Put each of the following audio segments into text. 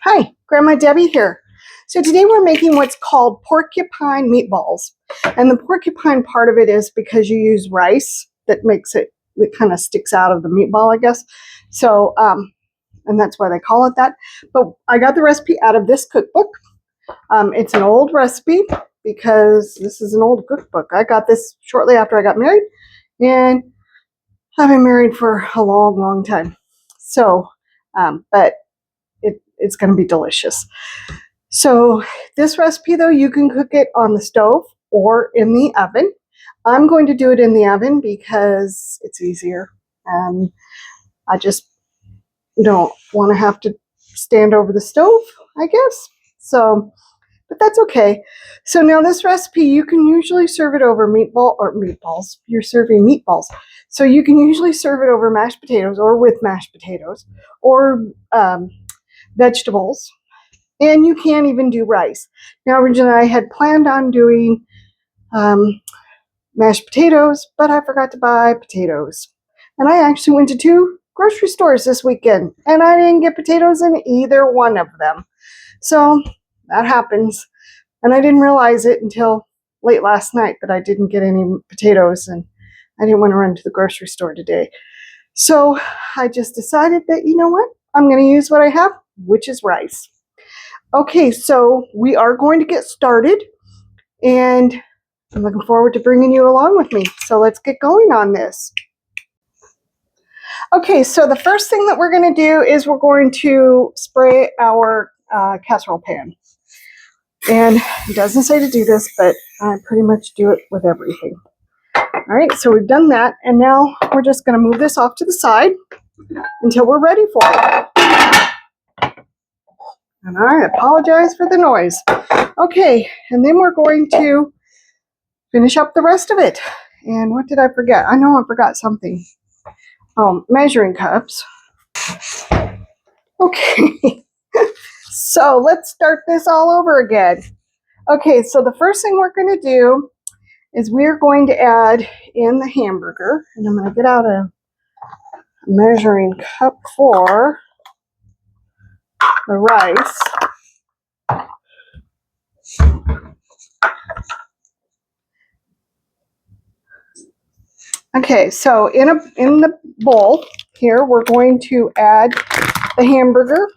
Hi, Grandma Debbie here. So today we're making what's called porcupine meatballs. And the porcupine part of it is because you use rice that makes it kind of sticks out of the meatball, I guess. So, and that's why they call it that. But I got the recipe out of this cookbook. It's an old recipe because this is an old cookbook. I got this shortly after I got married, and I've been married for a long, long time. So, but it's going to be delicious. So this recipe, though, you can cook it on the stove or in the oven. I'm going to do it in the oven because it's easier. I just don't want to have to stand over the stove, I guess. So, but that's okay. So now this recipe, you can usually serve it over meatballs. You're serving meatballs. So you can usually serve it over mashed potatoes or with mashed potatoes or vegetables. And you can even do rice. Now, originally I had planned on doing mashed potatoes, but I forgot to buy potatoes. And I actually went to 2 grocery stores this weekend, and I didn't get potatoes in either one of them. So that happens. And I didn't realize it until late last night that I didn't get any potatoes, and I didn't want to run to the grocery store today. So I just decided that, you know what? I'm going to use what I have, which is rice. Okay, so we are going to get started, and I'm looking forward to bringing you along with me. So let's get going on this. Okay, so the first thing that we're going to do is we're going to spray our casserole pan. And it doesn't say to do this, but I pretty much do it with everything. All right, so we've done that, and now we're just going to move this off to the side until we're ready for it. And I apologize for the noise. Okay, and then we're going to finish up the rest of it. And what did I forget? I know I forgot something. Measuring cups. Okay, so let's start this all over again. Okay, so the first thing we're going to do is we're going to add in the hamburger. And I'm going to get out a measuring cup for the rice. Okay, so in the bowl here, we're going to add the hamburger.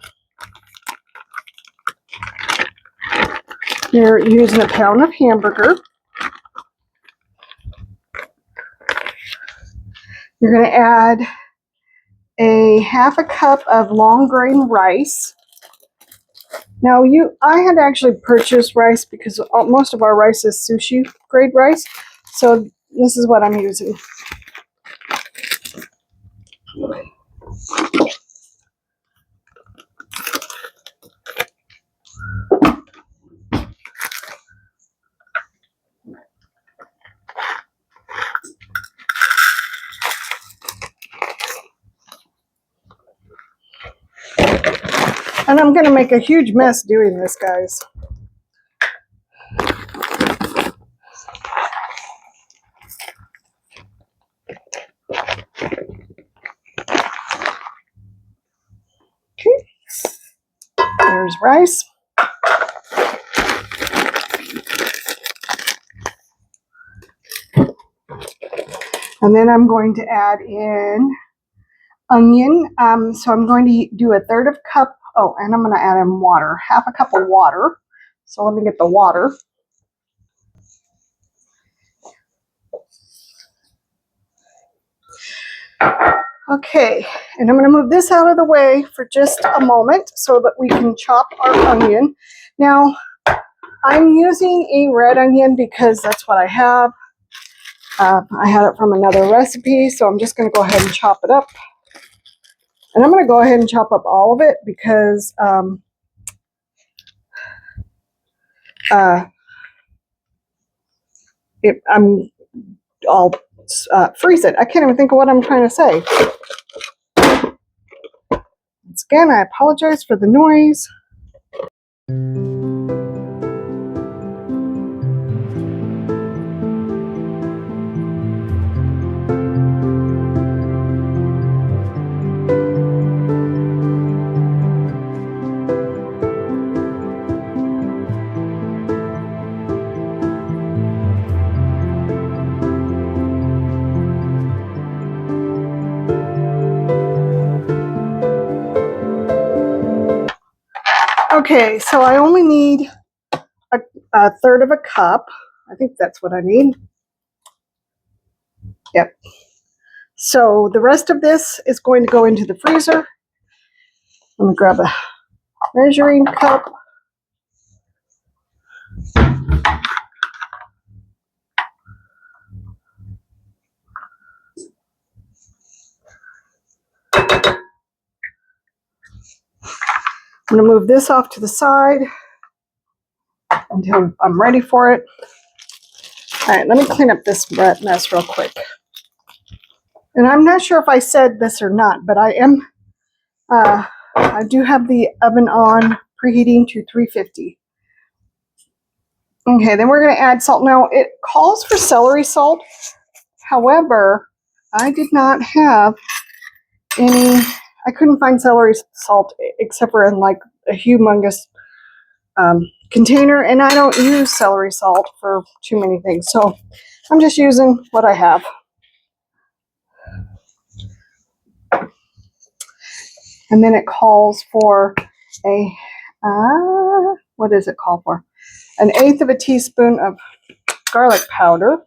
You're using a pound of hamburger. You're going to add a half a cup of long grain rice. Now, I had actually purchased rice because most of our rice is sushi grade rice. So this is what I'm using. And I'm going to make a huge mess doing this, guys. Okay, there's rice. And then I'm going to add in onion. So I'm going to do a third of a cup. Oh, and I'm going to add in water, half a cup of water. So let me get the water. Okay, and I'm going to move this out of the way for just a moment so that we can chop our onion. Now, I'm using a red onion because that's what I have. I had it from another recipe, so I'm just going to go ahead and chop it up. And I'm going to go ahead and chop up all of it because I'll freeze it. I can't even think of what I'm trying to say. Once again, I apologize for the noise. Okay, so I only need a third of a cup. I think that's what I need. Yep. So the rest of this is going to go into the freezer. Let me grab a measuring cup. I'm going to move this off to the side until I'm ready for it. All right, let me clean up this mess real quick. And I'm not sure if I said this or not, but I do have the oven on, preheating to 350. Okay, then we're going to add salt. Now, it calls for celery salt. However, I did not have any, I couldn't find celery salt except for in like a humongous container, and I don't use celery salt for too many things. So I'm just using what I have. And then it calls for a, what does it call for? 1/8 of a teaspoon of garlic powder.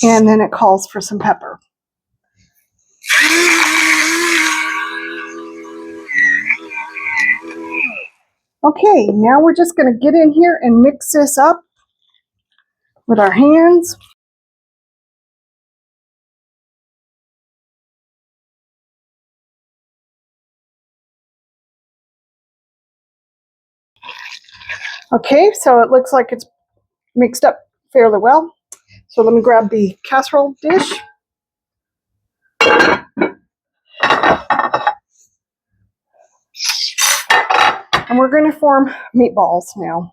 And then it calls for some pepper. Okay, now we're just going to get in here and mix this up with our hands. Okay, so it looks like it's mixed up fairly well. So let me grab the casserole dish. And we're going to form meatballs now.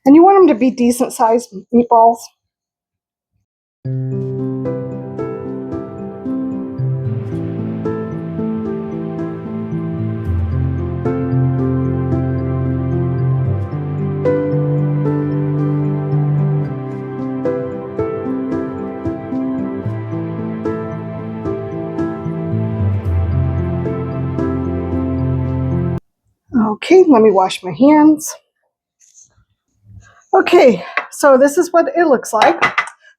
And you want them to be decent sized meatballs. Okay, let me wash my hands. Okay, so this is what it looks like.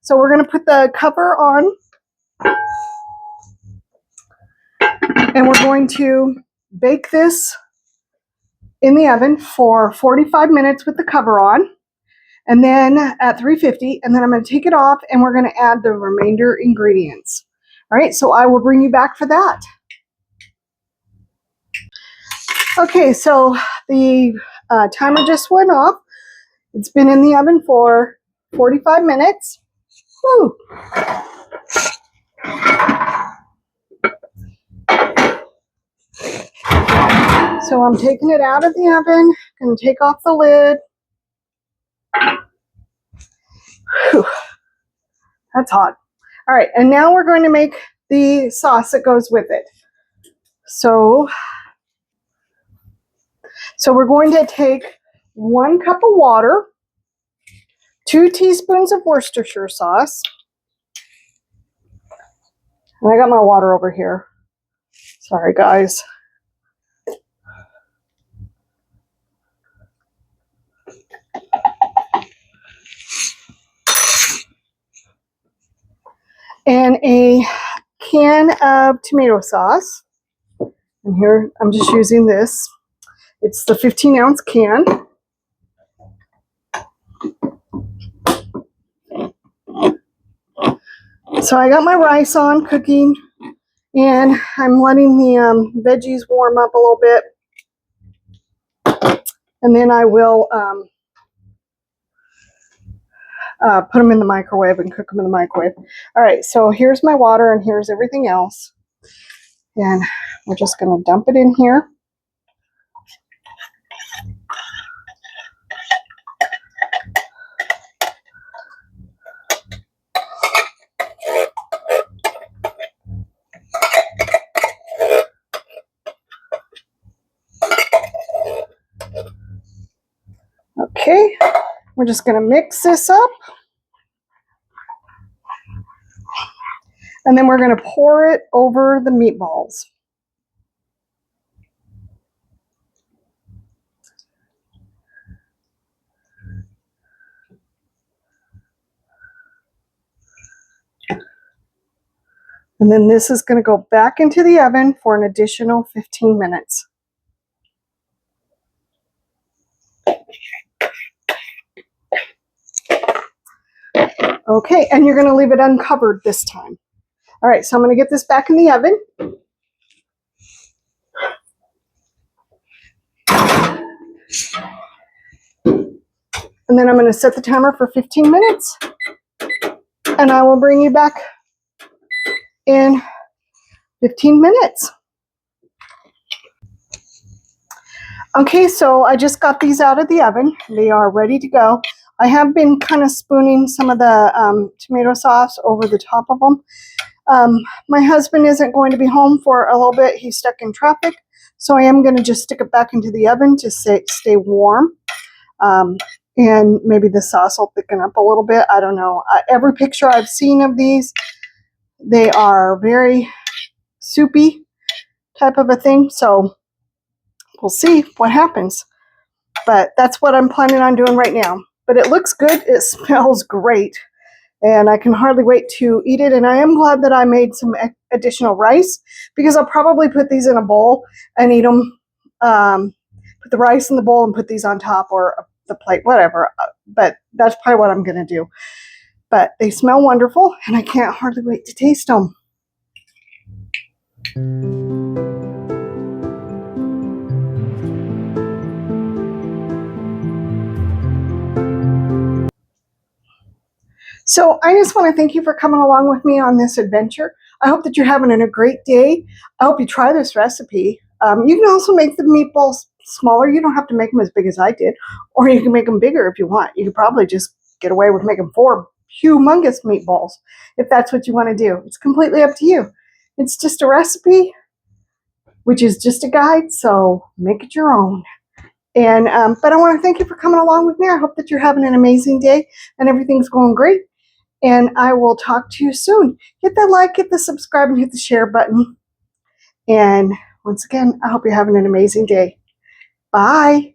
So we're going to put the cover on. And we're going to bake this in the oven for 45 minutes with the cover on. And then at 350, and then I'm going to take it off and we're going to add the remainder ingredients. All right, so I will bring you back for that. Okay, so the timer just went off. It's been in the oven for 45 minutes. Woo. So I'm taking it out of the oven, going to take off the lid. Whew. That's hot. All right, and now we're going to make the sauce that goes with it. So we're going to take 1 cup of water, 2 teaspoons of Worcestershire sauce. And I got my water over here. Sorry, guys. And a can of tomato sauce. And here I'm just using this. It's the 15-ounce can. So I got my rice on cooking, and I'm letting the veggies warm up a little bit. And then I will put them in the microwave and cook them in the microwave. All right, so here's my water and here's everything else. And we're just going to dump it in here. Okay, we're just going to mix this up. And then we're going to pour it over the meatballs. And then this is going to go back into the oven for an additional 15 minutes. Okay, and you're going to leave it uncovered this time. All right, so I'm going to get this back in the oven. And then I'm going to set the timer for 15 minutes. And I will bring you back in 15 minutes. Okay, so I just got these out of the oven. They are ready to go. I have been kind of spooning some of the tomato sauce over the top of them. My husband isn't going to be home for a little bit. He's stuck in traffic. So I am going to just stick it back into the oven to stay warm. And maybe the sauce will thicken up a little bit. I don't know. Every picture I've seen of these, they are very soupy type of a thing. So we'll see what happens. But that's what I'm planning on doing right now. But it looks good. It smells great. And I can hardly wait to eat it. And I am glad that I made some additional rice, because I'll probably put these in a bowl and eat them. Put the rice in the bowl and put these on top, or the plate, whatever. But that's probably what I'm going to do. But they smell wonderful, and I can't hardly wait to taste them. So I just want to thank you for coming along with me on this adventure. I hope that you're having a great day. I hope you try this recipe. You can also make the meatballs smaller. You don't have to make them as big as I did, or you can make them bigger if you want. You could probably just get away with making 4 humongous meatballs if that's what you want to do. It's completely up to you. It's just a recipe, which is just a guide, so make it your own. And but I want to thank you for coming along with me. I hope that you're having an amazing day and everything's going great. And I will talk to you soon. Hit that like, hit the subscribe, and hit the share button. And once again, I hope you're having an amazing day. Bye.